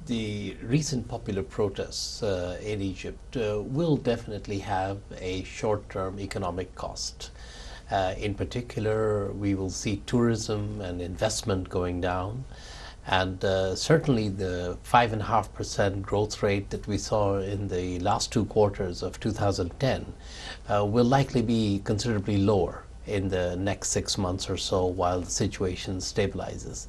the recent popular protests in Egypt will definitely have a short-term economic cost. In particular, we will see tourism and investment going down. And certainly the 5.5% growth rate that we saw in the last 2 quarters of 2010 will likely be considerably lower in the next 6 months or so while the situation stabilizes.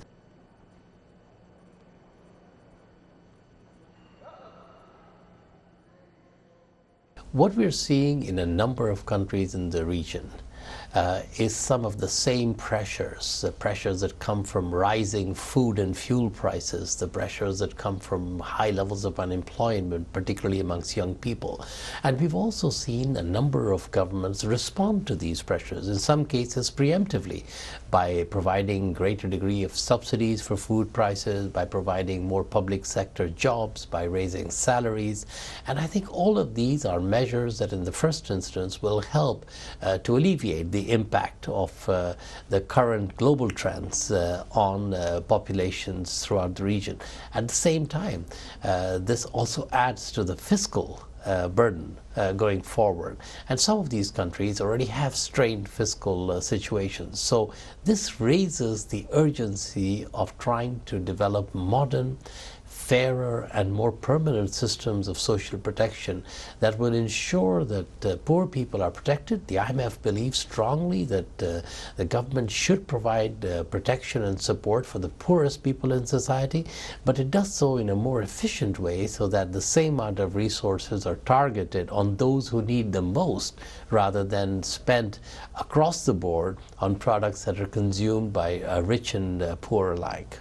What we're seeing in a number of countries in the region is some of the same pressures, the pressures that come from rising food and fuel prices, the pressures that come from high levels of unemployment, particularly amongst young people. And we've also seen a number of governments respond to these pressures, in some cases preemptively, by providing greater degree of subsidies for food prices, by providing more public sector jobs, by raising salaries. And I think all of these are measures that in the first instance will help to alleviate the impact of the current global trends on populations throughout the region. At the same time, this also adds to the fiscal burden going forward. And some of these countries already have strained fiscal situations. So this raises the urgency of trying to develop modern, fairer and more permanent systems of social protection that will ensure that poor people are protected. The IMF believes strongly that the government should provide protection and support for the poorest people in society, but it does so in a more efficient way so that the same amount of resources are targeted on those who need them most rather than spent across the board on products that are consumed by rich and poor alike.